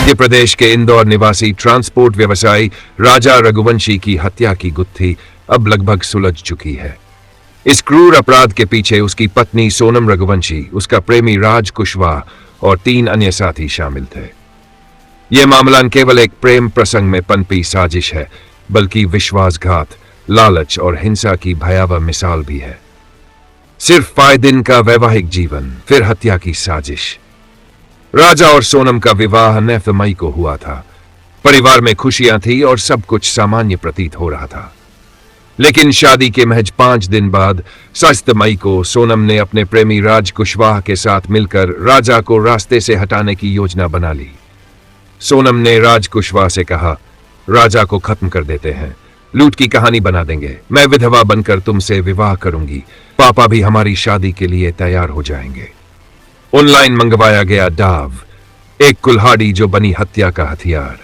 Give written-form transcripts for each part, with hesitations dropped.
मध्य प्रदेश के इंदौर निवासी ट्रांसपोर्ट व्यवसायी राजा रघुवंशी की हत्या की गुत्थी अब लगभग सुलझ चुकी है। इस क्रूर अपराध के पीछे उसकी पत्नी सोनम रघुवंशी, उसका प्रेमी राज कुशवाहा और 3 अन्य साथी शामिल थे। यह मामला न केवल एक प्रेम प्रसंग में पनपी साजिश है, बल्कि विश्वासघात, लालच और हिंसा की भयावह मिसाल भी है। सिर्फ 5 दिन का वैवाहिक जीवन, फिर हत्या की साजिश। राजा और सोनम का विवाह 9 मई को हुआ था। परिवार में खुशियां थी और सब कुछ सामान्य प्रतीत हो रहा था। लेकिन शादी के महज 5 दिन बाद 7 मई को सोनम ने अपने प्रेमी राज कुशवाहा के साथ मिलकर राजा को रास्ते से हटाने की योजना बना ली। सोनम ने राज कुशवाहा से कहा, राजा को खत्म कर देते हैं, लूट की कहानी बना देंगे, मैं विधवा बनकर तुमसे विवाह करूंगी, पापा भी हमारी शादी के लिए तैयार हो जाएंगे। ऑनलाइन मंगवाया गया डाव, एक कुल्हाड़ी जो बनी हत्या का हथियार।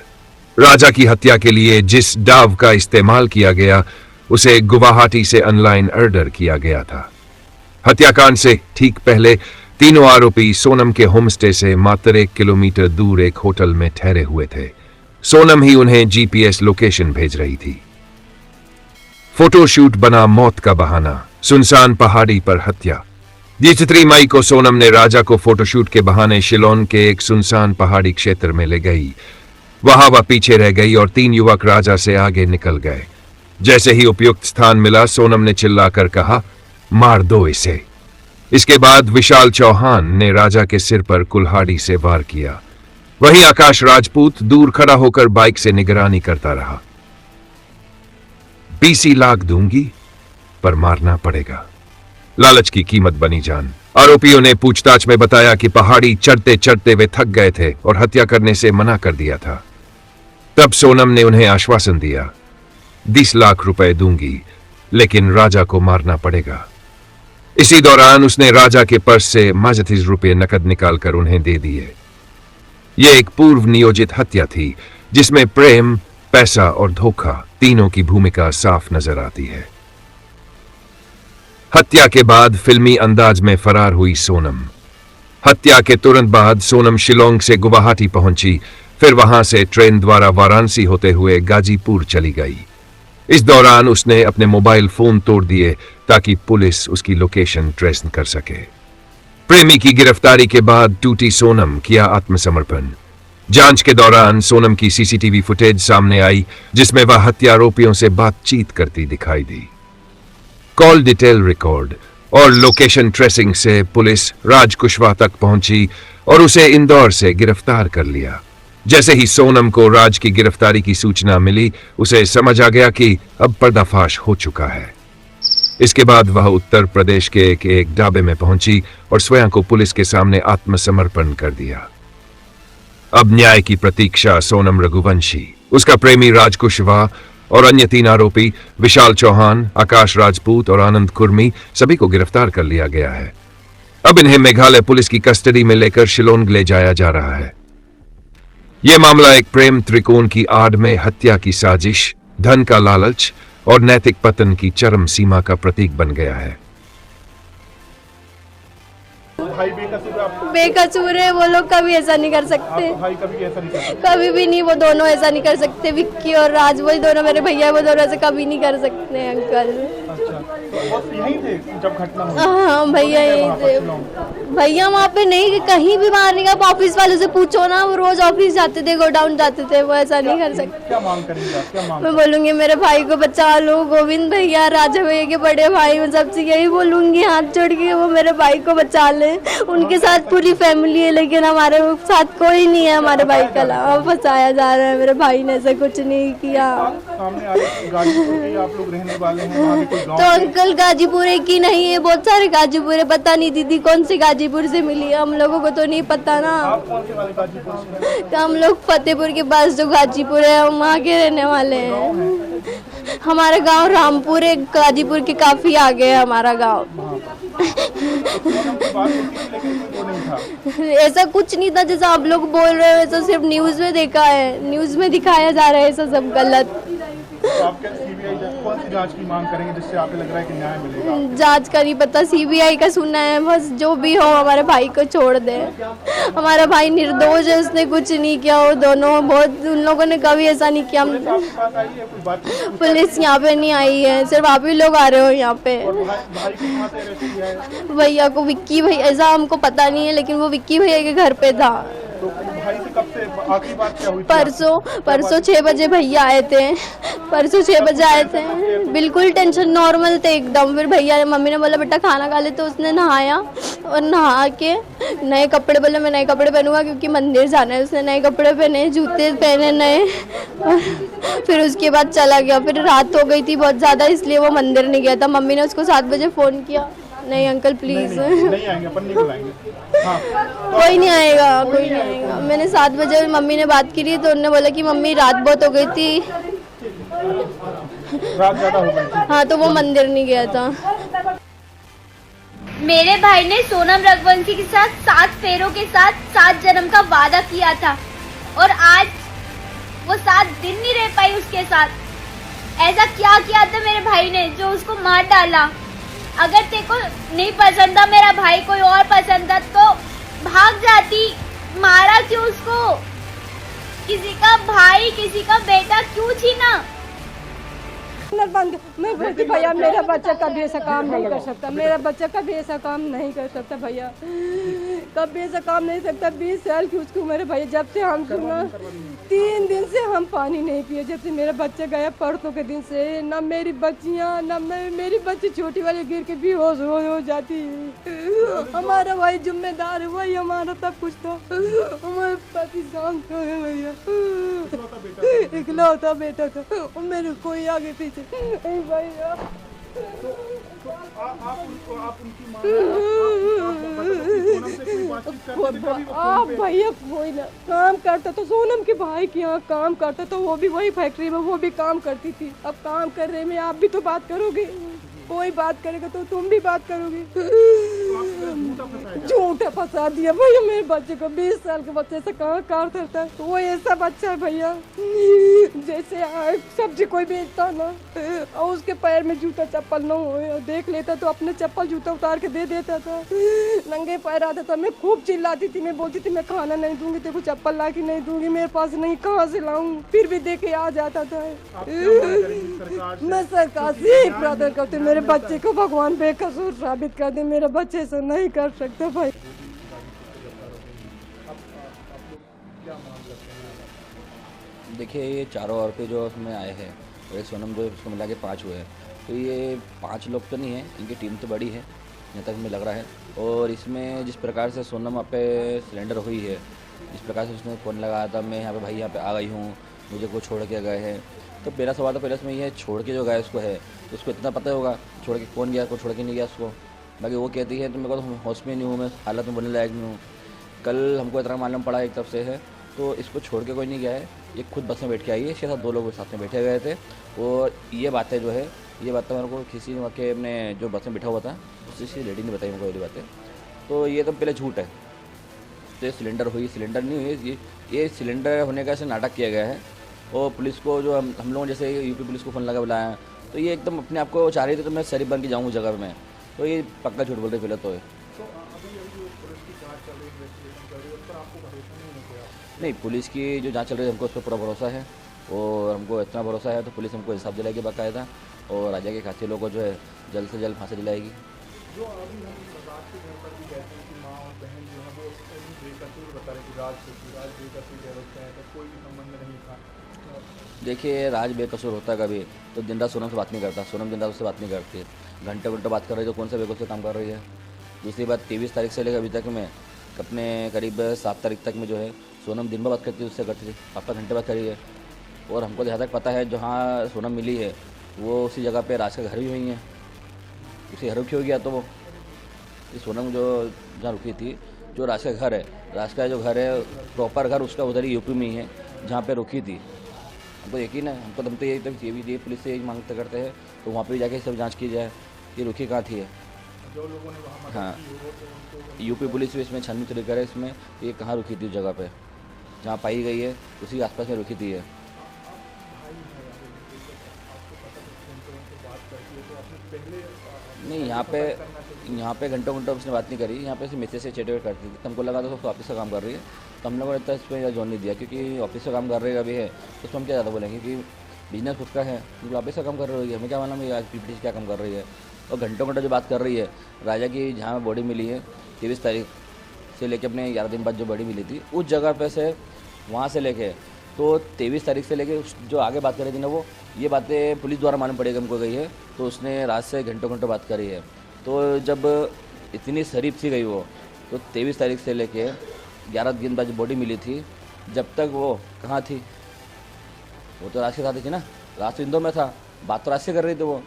राजा की हत्या के लिए जिस डाव का इस्तेमाल किया गया, उसे गुवाहाटी से ऑनलाइन ऑर्डर किया गया था। हत्याकांड से ठीक पहले तीनों आरोपी सोनम के होमस्टे से मात्र 1 किलोमीटर दूर एक होटल में ठहरे हुए थे। सोनम ही उन्हें जीपीएस लोकेशन भेज रही थी। फोटोशूट बना मौत का बहाना, सुनसान पहाड़ी पर हत्या। 23 मई को सोनम ने राजा को फोटोशूट के बहाने शिलोंग के एक सुनसान पहाड़ी क्षेत्र में ले गई। वहां वह पीछे रह गई और 3 युवक राजा से आगे निकल गए। जैसे ही उपयुक्त स्थान मिला, सोनम ने चिल्लाकर कहा, मार दो इसे। इसके बाद विशाल चौहान ने राजा के सिर पर कुल्हाड़ी से वार किया। वहीं आकाश राजपूत दूर खड़ा होकर बाइक से निगरानी करता रहा। 20 लाख दूंगी पर मारना पड़ेगा, लालच की कीमत बनी जान। आरोपियों ने पूछताछ में बताया कि पहाड़ी चढ़ते चढ़ते वे थक गए थे और हत्या करने से मना कर दिया था। तब सोनम ने उन्हें आश्वासन दिया, 20 लाख रुपए दूंगी, लेकिन राजा को मारना पड़ेगा। इसी दौरान उसने राजा के पर्स से 30 रुपए नकद निकालकर उन्हें दे दिए। यह एक पूर्व नियोजित हत्या थी, जिसमें प्रेम, पैसा और धोखा तीनों की भूमिका साफ नजर आती है। हत्या के बाद फिल्मी अंदाज में फरार हुई सोनम। हत्या के तुरंत बाद सोनम शिलोंग से गुवाहाटी पहुंची, फिर वहां से ट्रेन द्वारा वाराणसी होते हुए गाजीपुर चली गई। इस दौरान उसने अपने मोबाइल फोन तोड़ दिए ताकि पुलिस उसकी लोकेशन ट्रेस कर सके। प्रेमी की गिरफ्तारी के बाद टूटी सोनम किया आत्मसमर्पण। जांच के दौरान सोनम की सीसीटीवी फुटेज सामने आई, जिसमें वह हत्या आरोपियों से बातचीत करती दिखाई दी। कॉल डिटेल रिकॉर्ड और लोकेशन ट्रेसिंग से पुलिस राज कुशवाहा तक पहुंची और उसे इंदौर से गिरफ्तार कर लिया। जैसे ही सोनम को राज की गिरफ्तारी की सूचना मिली, उसे समझ आ गया कि अब पर्दाफाश हो चुका है। इसके बाद वह उत्तर प्रदेश के एक ढाबे में पहुंची और स्वयं को पुलिस के सामने आत्मसमर्पण कर दिया। अब न्याय की प्रतीक्षा सोनम रघुवंशी, उसका प्रेमी राज कुशवाहा और अन्य 3 आरोपी विशाल चौहान, आकाश राजपूत और आनंद कुर्मी, सभी को गिरफ्तार कर लिया गया है। अब इन्हें मेघालय पुलिस की कस्टडी में लेकर शिलोंग ले जाया जा रहा है। यह मामला एक प्रेम त्रिकोण की आड़ में हत्या की साजिश, धन का लालच और नैतिक पतन की चरम सीमा का प्रतीक बन गया है। भाई बेकसूर है आपको? बेकसूर है, वो लोग कभी ऐसा नहीं कर सकते। भाई कभी ऐसा नहीं कर सकते? कभी भी नहीं, वो दोनों ऐसा नहीं कर सकते। विक्की और राज, वही दोनों मेरे भैया, वो दोनों ऐसे कभी नहीं कर सकते अंकल। अच्छा, तो वो यहीं थे जब घटना हुई? हाँ भैया यहीं थे। भैया वहाँ पे नहीं, कहीं भी बाहर नहीं गए। ऑफिस वाले से पूछो ना, वो रोज ऑफिस जाते थे, गोडाउन जाते थे, वो ऐसा नहीं कर सकते। क्या मांग करेंगे आप? क्या मांग? मैं बोलूंगी मेरे भाई को बचा लो, गोविंद भैया, राजा भैया के बड़े भाई, मैं सबसे यही बोलूंगी, हाथ जोड़ के वो मेरे भाई को बचा ले। उनके साथ पूरी फैमिली है, लेकिन हमारे साथ कोई नहीं है हमारे भाई का अलावा। फंसाया जा रहा है, मेरे भाई ने ऐसा कुछ नहीं किया। सामने आ रही गाजीपुर के आप लोग रहने वाले हैं, वहाँ भी कोई गाँव? तो अंकल गाजीपुर एक ही नहीं है, बहुत सारे गाजीपुर है। पता नहीं दीदी कौन से गाजीपुर से मिली है, हम लोगों को तो नहीं पता ना। आप कौन से वाले गाजीपुर से हैं? तो हम लोग फतेहपुर के पास जो गाजीपुर है, हम वहाँ के रहने वाले हैं। हमारा गांव रामपुर है, गाजीपुर के काफी आगे है हमारा गांव। ऐसा कुछ नहीं था जैसा आप लोग बोल रहे हो, ऐसा सिर्फ न्यूज में देखा है, न्यूज में दिखाया जा रहा है, ऐसा सब गलत। तो आप क्या CBI कौन सी जांच की मांग करेंगे जिससे आपको लग रहा है कि न्याय मिलेगा? जांच का नहीं पता, सीबीआई का सुनना है बस। जो भी हो हमारे भाई को छोड़ दे। हमारा भाई निर्दोष है, उसने कुछ नहीं किया। वो दोनों बहुत, उन लोगों ने कभी ऐसा नहीं किया। पुलिस आपके पास आई है, कोई बात? पुलिस यहाँ पे नहीं आई है, सिर्फ आप ही लोग आ रहे हो यहाँ पे। और भाई को कहाँ से अरेस्ट किया है? भैया को विक्की भैया, ऐसा हमको पता नहीं है, लेकिन वो विक्की भैया के घर पे था। तो भाई से कब से आखिरी बात क्या हुई थी? परसों 6 बजे भैया आए थे। परसों 6 बजे आए थे, बिल्कुल टेंशन नॉर्मल थे एकदम। फिर भैया, मम्मी ने बोला बेटा खाना खा ले, तो उसने नहाया और नहा के नए कपड़े, बोले मैं नए कपड़े पहनूंगा क्योंकि मंदिर जाना है। उसने नए कपड़े पहने, जूते पहने नए, फिर उसके बाद चला गया। फिर रात हो गई थी बहुत ज़्यादा, इसलिए वो मंदिर नहीं गया था। मम्मी ने उसको 7 बजे फ़ोन किया, नहीं अंकल प्लीज़ नहीं आएंगे, अपन नहीं बुलाएंगे। हाँ, कोई नहीं आएगा, कोई नहीं आएगा। मैंने 7 बजे मम्मी ने बात की, तो उन्होंने बोला कि मम्मी रात बहुत हो गई थी। रात ज़्यादा हो गई थी। हाँ, तो वो मंदिर नहीं गया था। मेरे भाई ने सोनम रघुवंशी के साथ 7 फेरों के साथ 7 जन्म का वादा किया था, और आज वो 7 दिन नहीं रह पाई उसके साथ। ऐसा क्या किया था मेरे भाई ने जो उसको मार डाला? अगर तेको नहीं पसंद था मेरा भाई, कोई और पसंद था तो भाग जाती। मारा क्यों उसको? किसी का भाई, किसी का बेटा क्यों छीना? बंद। मैं बोलती भैया मेरा बच्चा कभी ऐसा काम नहीं कर सकता, मेरा बच्चा कभी ऐसा काम नहीं कर सकता भैया, कभी ऐसा काम नहीं सकता। 20 साल की उसको मेरे भैया, जब से हम सुना 3 दिन से हम पानी नहीं पिए, जब से मेरा बच्चा गया परसों के दिन से। ना मेरी बच्चियाँ, ना मेरी बच्ची छोटी वाली गिर के बेहोश हो जाती है। हमारा भाई जिम्मेदार है, वही हमारा सब कुछ था। हमारे पति शांत हो गए भैया, इकलौता बेटा था, और मेरे कोई आगे पीछे भैया। आप उनकी माँ आप भैया कोई ना काम करता तो सोनम के भाई के यहाँ काम करता, तो वो भी वही फैक्ट्री में वो भी काम करती थी। अब काम कर रहे में आप भी तो बात करोगे, कोई बात करेगा तो तुम भी बात करोगे। झूठा फंसा दिया भैया मेरे बच्चे को। 20 साल के बच्चे से कहाँ कार करता है? वो ऐसा बच्चा है भैया, जैसे सब्जी कोई बेचता ना, और उसके पैर में जूता चप्पल न हो, देख लेता तो अपने चप्पल जूता उतार के दे देता था। नंगे पैर आता था, मैं खूब चिल्लाती थी, मैं बोलती थी मैं खाना नहीं दूंगी, तेरे को चप्पल ला के नहीं दूंगी, मेरे पास नहीं, कहाँ से लाऊं? फिर भी दे के आ जाता था। मैं सरकार से एक प्रार्थना करती हूँ, मेरे बच्चे को भगवान बेकसूर साबित कर दे। मेरा बच्चे से नहीं कर सकता भाई। देखिए, ये चारों औरतें जो उसमें आए हैं, और एक सोनम जो उसको मिला के 5 हुए हैं, तो ये 5 लोग तो नहीं है, इनकी टीम तो बड़ी है यहाँ तक हमें लग रहा है। और इसमें जिस प्रकार से सोनम वहाँ पे सिलेंडर हुई है, जिस प्रकार से उसने फ़ोन लगाया था मैं यहाँ पे भाई यहाँ पे आ गई हूँ, मुझे को छोड़ के गए हैं, तो मेरा सवाल तो पहले इसमें ये छोड़ के जो गया उसको है, तो उसको इतना पता होगा छोड़ के कौन गया, को छोड़ के नहीं गया उसको। बाकी वो कहती है तो मेरे को तो होश में नहीं हूँ, मैं हालत में बोलने लायक नहीं हूँ। कल हमको इतना मालूम पड़ा एक तरफ से है, तो इसको छोड़ के कोई नहीं गया है, ये खुद बस में बैठ के आई है, इसके साथ 2 लोग साथ में बैठे गए थे। और ये बातें जो है, ये बातें मेरे को किसी के अपने जो बस में बैठा हुआ था उसी लेडी ने बताई मेरे को ये बातें। तो ये तो पहले झूठ है। तो ये सिलेंडर हुई, सिलेंडर नहीं हुई, ये सिलेंडर होने का ऐसे नाटक किया गया है। और पुलिस को जो हम लोगों जैसे यूपी पुलिस को फ़ोन लगा बुलाया, तो ये एकदम अपने आप को चाह रही थी तो मैं शरीफ बन के जाऊँ उस जगह में, तो ये पक्का झूठ बोल रहे पहले तो है। नहीं, पुलिस की जो जांच चल रही है हमको उस पर पूरा भरोसा है, और हमको इतना भरोसा है तो पुलिस हमको हिसाब दिलाएगी बाकायदा, और राजा के खाते लोगों को जो है जल्द से जल्द फांसी दिलाएगी। जो अभी हम राज के घर पर भी कहते हैं कि माँ और बहन जो है वो बेकसूर बता रहे कि राज बेकसूर कह रहे हैं, तो कोई भी संबंध नहीं था। देखिए, राज बेकसूर होता कभी तो दिन रात सोनम से बात नहीं करता, सोनम दिन रात उससे बात नहीं करती है, घंटे बात कर रही है, तो कौन सा बेकसूर काम कर रही है। दूसरी बात, 23 तारीख से लेकर अभी तक में अपने करीब 7 तारीख तक में जो है सोनम दिन भर बात करती थी, उससे करती थी, हफ्ता घंटे बात करी है। और हमको जहाँ तक पता है जहाँ सोनम मिली है वो उसी जगह पे राज का घर भी वही है, उसी घर रुकी हो गया। तो वो सोनम जो जहाँ रुकी थी, जो राज का घर है, राज का जो घर है प्रॉपर घर उसका उधर ही यूपी में ही है जहाँ पे रुकी थी। हमको यकीन है, हमको हम तो ये पुलिस से यही मांगते करते हैं, तो वहाँ पे भी जाके सब जांच की जाए ये रुकी कहाँ थी है। जो लोगों ने वहाँ हाँ, यूपी पुलिस भी इसमें छानबीन तरीका करे इसमें ये कहाँ रुकी थी, उस जगह पे जहाँ पाई गई है उसी आसपास में रुकी थी है। पहले नहीं, यहाँ पे घंटों घंटों उसने बात नहीं करी। यहाँ पे सिर्फ मैसेज से चैट करती थी। तो हमको लगा था तो ऑफिस का काम कर रही है, तो हम लोगों ने इतना इस पर जोर नहीं दिया, क्योंकि ऑफिस का काम कर रही है अभी है तो उसमें हम क्या ज़्यादा बोलेंगे कि बिजनेस खुद का है, क्योंकि ऑफिस का काम कर रही है, हमें क्या मालूम है आज पीपीटी क्या काम कर रही है। और घंटों घंटों जो बात कर रही है राजा की, जहाँ बॉडी मिली है 23 तारीख से लेके अपने 11 दिन बाद जो बॉडी मिली थी उस जगह पे से, वहाँ से लेके तो 23 तारीख से लेके जो आगे बात कर रही थी ना, वो ये बातें पुलिस द्वारा मालूम पड़ेगी हमको गई है, तो उसने रात से घंटों घंटों बात करी है। तो जब इतनी शरीफ सी गई वो, तो 23 तारीख से लेके 11 दिन बाद जो बॉडी मिली थी, जब तक वो कहाँ थी, वो तो राज के साथ ही थी ना। राज तो इंदौर में था, बात तो राज से कर रही थी वो,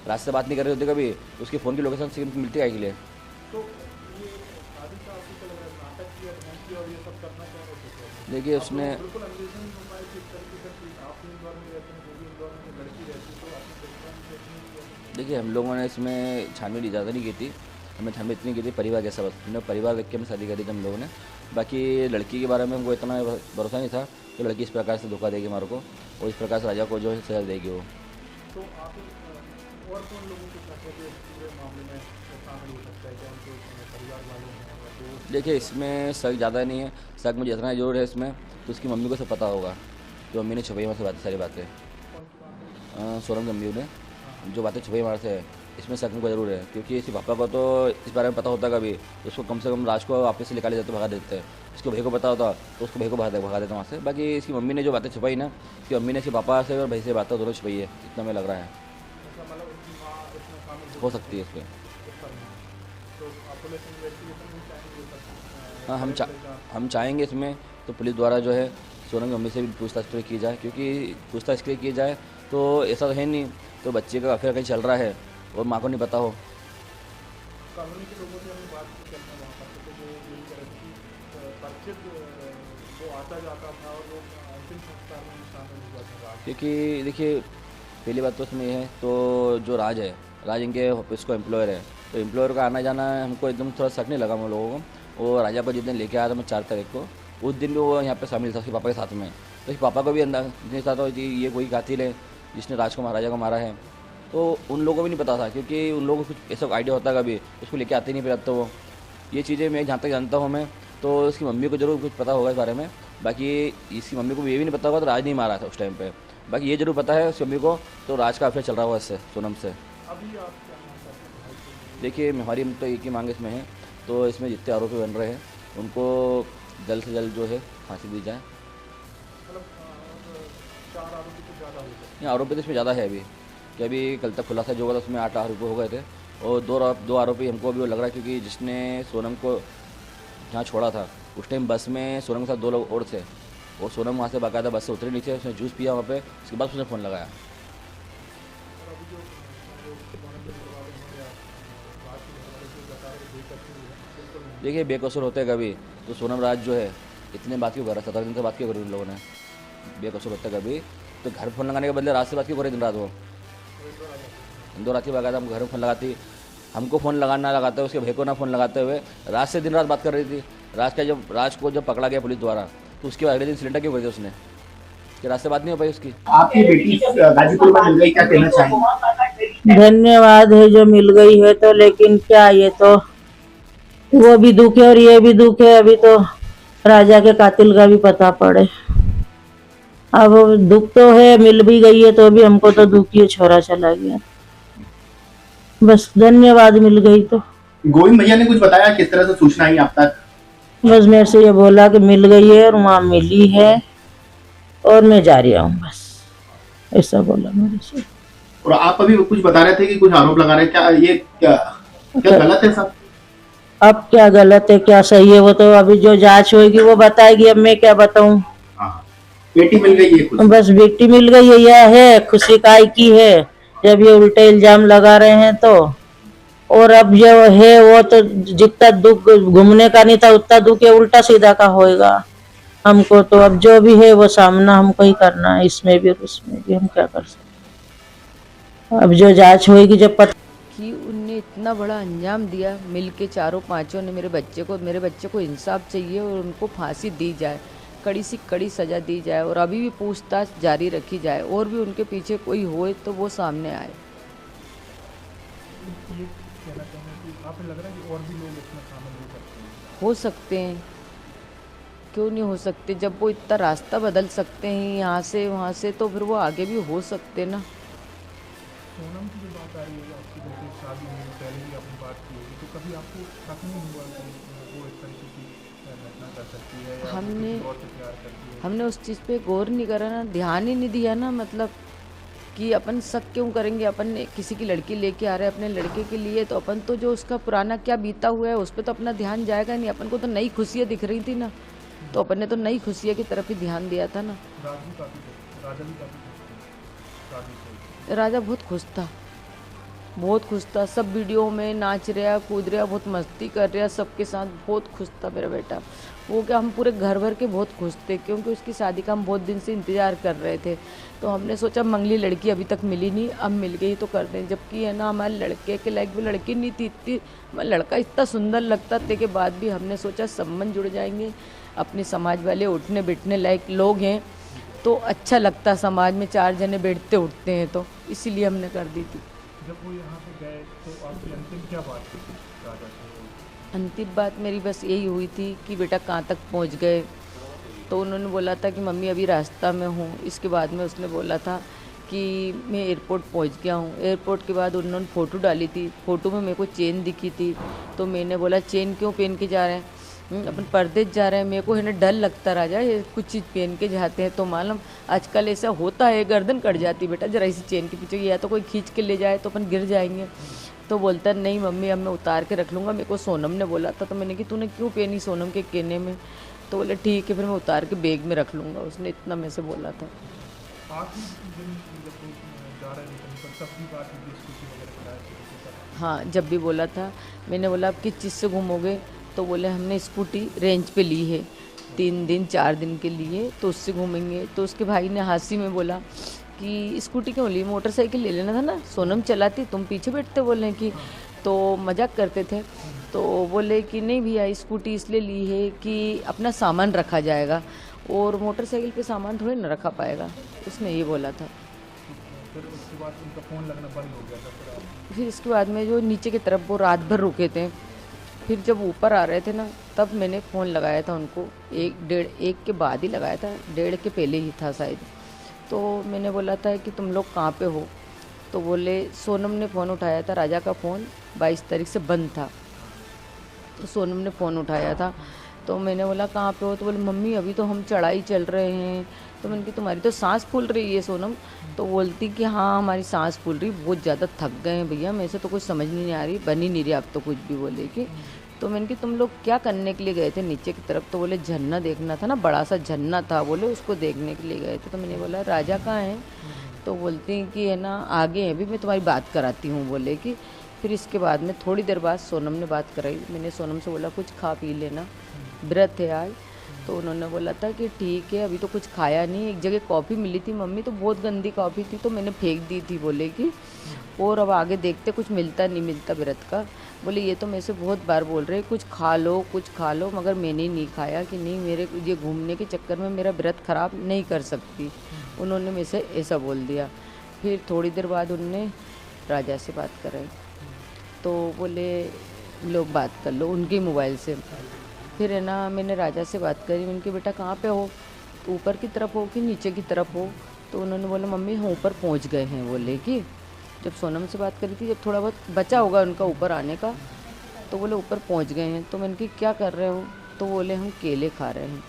राज से बात नहीं कर रही होती कभी, उसकी फ़ोन की लोकेशन से मिलती है के लिए। तो ये शादी का आपको क्या लग रहा है, नाटक किया, ढोंग किया और ये सब करना चाह रहे थे? देखिए उसने, बिल्कुल अंग्रेजन मोबाइल किस तरीके से आप इंदौर में रहते हैं, जो भी इंदौर में लड़की रहती तो आपने बचपन में इतनी देखिए हम लोगों ने इसमें छानबीन ज़्यादा नहीं की थी, हमने छानबीन इतनी की थी परिवार के सबक, हमने परिवार देख के हमें शादी करी थी हम लोगों ने। बाकी लड़की के बारे में हमको इतना भरोसा नहीं था कि लड़की इस प्रकार से धोखा देगी हमारे को, और इस प्रकार से राजा को जो है सजा देगी वो। तो आप और कौन लोगों के साथ है पूरे मामले में शामिल हो सकता है, क्या उनके परिवार वालों हैं या दोस्त? देखिए इसमें शक ज़्यादा नहीं है, शक मुझे इतना जरूर है इसमें, तो उसकी मम्मी को सब पता होगा, जो मम्मी ने छुपाई हमारे से बातें, सारी बातें। कौन सी बात है? सोनम की मम्मी ने जो बातें छुपाई हमारे से, इसमें शक मुझको जरूर है, क्योंकि इसके पापा को तो इस बारे में पता होता कभी, तो उसको कम से कम राज को वापस से निकाले जाते, भगा देते हैं। इसको भाई को पता होता तो उसको भाई को भगा देता वहाँ से। बाकी इसकी मम्मी ने जो बातें छुपाई ना, इसकी मम्मी ने इसके पापा से और भाई से बातें दोनों छुपाई है, इतना हमें लग रहा है। ऐसा मतलब उनकी माँ इसमें शामिल हो सकती है इस पर। तो आप पुलिस इन्वेस्टिगेशन भी चाहेंगे? हाँ हम चाहेंगे इसमें तो पुलिस द्वारा जो है सोनम की मम्मी से भी पूछताछ की जाए, क्योंकि पूछताछ की जाए तो ऐसा तो है नहीं तो बच्चे का अफेयर कहीं चल रहा है और माँ को नहीं पता हो। कॉलोनी के लोगों से हमने बात की करना वहाँ पर, तो वो यही कह रहे थे कि परिचित वो आता जाता था और वो अंतिम संस्कार में शामिल हुआ था। क्योंकि देखिए पहली बात तो उसमें ये है, तो जो राज है, राज इनके ऑफिस को एम्प्लॉयर है, तो एम्प्लॉयर का आना जाना हमको एकदम थोड़ा शक नहीं लगा हम लोगों को। और राजा को जिस दिन लेके आया था मैं 4 तारीख को, उस दिन भी वो यहाँ पे शामिल था उसके पापा के साथ में, तो उसके पापा को भी अंदाज नहीं था कि ये कोई कातिल है जिसने राज को महाराजा को मारा है। तो उन लोगों को भी नहीं पता था, क्योंकि उन लोगों को कुछ ऐसा आइडिया होता कभी उसको लेके आते नहीं, फिर तो वो ये चीज़ें मैं जहाँ तक जानता हूँ मैं, तो इसकी मम्मी को जरूर कुछ पता होगा इस बारे में। बाकी इसकी मम्मी को भी ये भी नहीं पता होगा तो राज नहीं मारा था उस टाइम पे। बाकी ये जरूर पता है उसकी मम्मी को, तो राज का अफेयर चल रहा होगा इससे, सोनम से। अभी आप क्या मांग करते हैं? देखिए हमारी तो एक ही मांग इसमें है, तो इसमें जितने आरोपी बन रहे हैं उनको जल्द से जल्द जो है फांसी दी जाए। मतलब 4 आरोपी तो ज़्यादा हो गए। ये आरोपी तो इसमें ज़्यादा है अभी, कि अभी कल तक खुलासा जो हुआ था उसमें 8 आरोपी हो गए थे, और 2 आरोपी हमको अभी वो लग रहा है, क्योंकि जिसने सोनम को जहाँ छोड़ा था उस टाइम बस में सोनम के साथ 2 लोग और थे, और सोनम वहाँ से बाकायदा बस से उतरे नीचे, उसने जूस पिया वहाँ पे, उसके बाद उसने फ़ोन लगाया। और अभी जो सोनम के परिवार उन्होंने बात की हमारे जो बता रहे बेकसूर है, बिल्कुल नहीं। देखिए बेकसूर होते कभी तो सोनम राज जो है इतने बात क्यों कर रहा है, 17 दिन से बात क्यों करी उन लोगों ने? बेकसूर होते कभी तो घर फोन लगाने के बदले रात से बात क्यों करे दिन रात? वो इंदौर आती बाकायदा हमको घर में फ़ोन लगाती, हमको फ़ोन लगाना लगाते हुए उसके भाई को ना फ़ोन लगाते हुए रात से दिन रात बात कर रही थी। राज को जब पकड़ा गया पुलिस द्वारा तो उसके बाद अगले दिन सिलेंडर क्यों कर दिया उसने, कि रात से बात नहीं हो पाई उसकी। आपकी बेटी गाजीपुर में मिल गई, क्या कहना चाहेंगे? धन्यवाद है जो मिल गई है, तो लेकिन क्या ये तो वो भी दुख है और ये भी दुख है, अभी तो राजा के कातिल का भी पता पड़े। अब दुख तो है, मिल भी गई है तो भी हमको तो दुख ही है, छोरा चला गया। बस धन्यवाद मिल गई तो। गोविंद भैया ने कुछ बताया किस तरह से सूचना आई आप तक? बस मेरे से ये बोला कि मिल गई है और वहाँ मिली है और मैं जा रही हूँ, बस ऐसा बोला मेरे से। और आप अभी कुछ बता रहे थे कि कुछ आरोप लगा रहे, क्या ये क्या गलत है सब? अब क्या गलत है क्या सही है वो तो अभी जो जांच होगी वो बताएगी, अब मैं क्या बताऊं। हाँ, बेटी मिल गई है कुछ? बस बेटी मिल गई है, यह है खुशी काय की है जब ये उल्टे इल्जाम लगा रहे हैं तो। और अब जो है वो तो जितना दुख घूमने का नहीं था उतना दुख ये उल्टा सीधा का होएगा हमको, तो अब जो भी है वो सामना हमको ही करना है, इसमें भी और उसमें भी हम क्या कर सकते। अब जो जांच होगी जब पता कि उनने इतना बड़ा अंजाम दिया, मिलके चारों पांचों ने मेरे बच्चे को इंसाफ चाहिए और उनको फांसी दी जाए, कड़ी से कड़ी सज़ा दी जाए, और अभी भी पूछताछ जारी रखी जाए, और भी उनके पीछे कोई होए तो वो सामने आए। लेकिन ये कहना चाहूँगा कि आपको लग रहा है कि और भी लोग इसमें शामिल हो सकते हैं? हो सकते हैं, क्यों नहीं हो सकते। जब वो इतना रास्ता बदल सकते हैं यहाँ से वहाँ से, तो फिर वो आगे भी हो सकते ना। सोनम की जो बात आ रही है, आपकी जैसे शादी होने पहले भी आपने बात की होगी, तो कभी आपको शक नहीं हुआ कि वो इस तरीके की घटना कर सकती है या हमने किसी और से प्यार करती है? हमने उस चीज़ पे गौर नहीं करा ना, ध्यान ही नहीं दिया ना। मतलब कि अपन शक क्यों करेंगे, अपन किसी की लड़की लेके आ रहे हैं अपने लड़के के लिए, तो अपन तो जो उसका पुराना क्या बीता हुआ है उस पर तो अपना ध्यान जाएगा नहीं। अपन को तो नई खुशियाँ दिख रही थी ना, तो अपन ने तो नई खुशियाँ की तरफ ही ध्यान दिया था ना। राजा भी काफ़ी खुश थे शादी से। राजा बहुत खुश था, बहुत खुश था। सब वीडियो में नाच रहा, कूद रहा, बहुत मस्ती कर रहा सबके साथ, बहुत खुश था मेरा बेटा। वो क्या, हम पूरे घर भर के बहुत खुश थे, क्योंकि उसकी शादी का हम बहुत दिन से इंतज़ार कर रहे थे। तो हमने सोचा मंगली लड़की अभी तक मिली नहीं, अब मिल गई तो कर दें। जबकि है ना, हमारे लड़के के लायक भी लड़की नहीं थी इतनी, लड़का इतना सुंदर लगता थे के बाद भी हमने सोचा संबंध जुड़ जाएंगे, अपने समाज वाले उठने बैठने लायक लोग हैं तो अच्छा लगता समाज में, 4 जने बैठते उठते हैं, तो इसीलिए हमने कर दी थी। जब वो यहाँ पे गए तो आपकी अंतिम क्या बात थी राजा से? अंतिम बात मेरी बस यही हुई थी कि बेटा कहाँ तक पहुँच गए। तो उन्होंने बोला था कि मम्मी अभी रास्ता में हूँ। इसके बाद में उसने बोला था कि मैं एयरपोर्ट पहुँच गया हूँ। एयरपोर्ट के बाद उन्होंने फ़ोटो डाली थी, फ़ोटो में मेरे को चेन दिखी थी। तो मैंने बोला चेन क्यों पहन के जा रहे हैं, अपन परदेश जा रहे हैं, मेरे को है ना डर लगता राजा, ये कुछ चीज़ पहन के जाते हैं तो मालूम आजकल ऐसा होता है, गर्दन कट जाती बेटा जरा इसी चेन के पीछे, या तो कोई खींच के ले जाए तो अपन गिर जाएंगे। तो बोलता नहीं मम्मी अब मैं उतार के रख लूँगा, मेरे को सोनम ने बोला था। तो मैंने कि तूने क्यों पहनी सोनम के कहने में? तो बोले ठीक है फिर मैं उतार के बैग में रख लूँगा, उसने इतना मेरे से बोला था। आखिरी दिन जब वो जा रहे थे तब भी बात हुई थी स्कूटी वगैरह चलाया थी? हाँ जब भी बोला था। मैंने बोला आप किस चीज़ से घूमोगे? तो बोले हमने स्कूटी रेंज पे ली है 3 दिन 4 दिन के लिए, तो उससे घूमेंगे। तो उसके भाई ने हंसी में बोला कि स्कूटी क्यों ली, मोटरसाइकिल ले लेना था ना, सोनम चलाती तुम पीछे बैठते। बोले कि तो मजाक करते थे। तो बोले कि नहीं भैया स्कूटी इसलिए ली है कि अपना सामान रखा जाएगा और मोटरसाइकिल पे सामान थोड़ी ना रखा पाएगा, उसने ये बोला था। फिर उसके बाद उनका फ़ोन लगना बंद हो गया था? फिर इसके बाद में जो नीचे की तरफ वो रात भर रुके थे, फिर जब ऊपर आ रहे थे ना तब मैंने फ़ोन लगाया था उनको, 1 के बाद ही लगाया था, 1:30 के पहले ही था शायद। तो मैंने बोला था कि तुम लोग कहाँ पे हो? तो बोले सोनम ने फ़ोन उठाया था, राजा का फ़ोन 22 तारीख से बंद था, तो सोनम ने फ़ोन उठाया था। तो मैंने बोला कहाँ पे हो? तो बोले मम्मी अभी तो हम चढ़ाई चल रहे हैं। तो मैंने कहा तुम्हारी तो सांस फूल रही है सोनम। तो बोलती कि हाँ हमारी सांस फूल रही, बहुत ज़्यादा थक गए हैं भैया, मेरे से तो कुछ समझ नहीं आ रही, बन ही नहीं रही अब तो कुछ भी। बोले कि तो मैंने कहा तुम लोग क्या करने के लिए गए थे नीचे की तरफ? तो बोले झरना देखना था ना, बड़ा सा झरना था, बोले उसको देखने के लिए गए थे। तो मैंने बोला राजा कहाँ हैं? तो बोलती हैं कि है ना आगे हैं, अभी मैं तुम्हारी बात कराती हूँ। बोले कि फिर इसके बाद में थोड़ी देर बाद सोनम ने बात कराई। मैंने सोनम से बोला कुछ खा पी लेना, व्रत है आज। तो उन्होंने बोला था कि ठीक है अभी तो कुछ खाया नहीं। एक जगह कॉफ़ी मिली थी मम्मी, तो बहुत गंदी कॉफ़ी थी तो मैंने फेंक दी थी। बोले कि और अब आगे देखते कुछ मिलता नहीं मिलता व्रत का। बोले ये तो मेरे से बहुत बार बोल रहे कुछ खा लो कुछ खा लो, मगर मैंने नहीं खाया कि नहीं मेरे ये घूमने के चक्कर में मेरा व्रत ख़राब नहीं कर सकती। उन्होंने मेरे से ऐसा बोल दिया। फिर थोड़ी देर बाद उनने राजा से बात कराई, तो बोले लोग बात कर लो उनके मोबाइल से। फिर है ना मैंने राजा से बात करी, मैंने कहा बेटा कहाँ पे हो, तो ऊपर की तरफ हो कि नीचे की तरफ हो? तो उन्होंने बोला मम्मी हम ऊपर पहुँच गए हैं। बोले कि जब सोनम से बात करी थी, जब थोड़ा बहुत बचा होगा उनका ऊपर आने का, तो बोले ऊपर पहुँच गए हैं। तो मैंने कहा क्या कर रहे हो? तो बोले हम केले खा रहे हैं।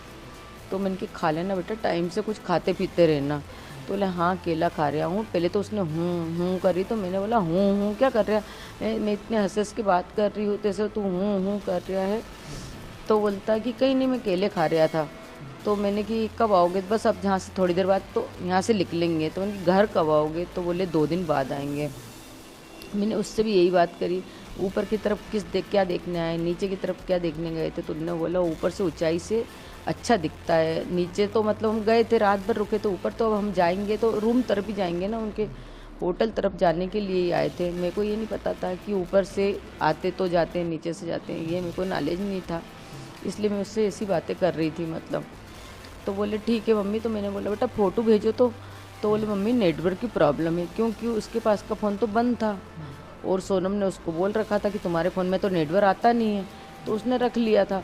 तो मैंने कहा खा लेना बेटा, टाइम से कुछ खाते पीते रहना। तो बोले हाँ केला खा रहा हूँ। पहले तो उसने हूँ करी, तो मैंने बोला हूँ क्या कर रहा है, मैं इतने हंस के बात कर रही हूँ तैसे तू हूँ कर रहा है। तो बोलता कि कहीं नहीं मैं केले खा रहा था। तो मैंने कि कब आओगे? बस अब जहाँ से थोड़ी देर बाद तो यहाँ से निकलेंगे। तो मैंने घर कब आओगे? तो बोले 2 दिन बाद आएंगे। मैंने उससे भी यही बात करी, ऊपर की तरफ क्या देखने आए, नीचे की तरफ क्या देखने गए थे? तो उन्होंने बोला ऊपर से ऊंचाई से अच्छा दिखता है, नीचे तो मतलब हम गए थे रात भर रुके, तो ऊपर तो अब हम जाएंगे तो रूम तरफ ही जाएंगे ना, उनके होटल तरफ जाने के लिए ही आए थे। मेरे को ये नहीं पता था कि ऊपर से आते तो जाते हैं नीचे से जाते हैं, ये मेरे को नॉलेज नहीं था, इसलिए मैं उससे ऐसी बातें कर रही थी मतलब। तो बोले ठीक है मम्मी। तो मैंने बोला बेटा फ़ोटो भेजो। तो बोले मम्मी नेटवर्क की प्रॉब्लम है, क्योंकि उसके पास का फ़ोन तो बंद था। और सोनम ने उसको बोल रखा था कि तुम्हारे फ़ोन में तो नेटवर्क आता नहीं है, तो उसने रख लिया था।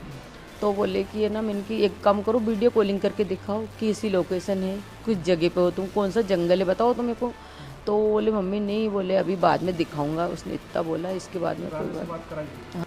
तो बोले कि है ना, मैंने कि एक काम करो, वीडियो कॉलिंग करके दिखाओ कि इसी लोकेशन है, किस जगह पे हो तुम, कौन सा जंगल है बताओ तो मेरे को। तो बोले मम्मी नहीं, बोले अभी बाद में दिखाऊंगा, उसने इतना बोला। इसके बाद में कोई बात बात कराई।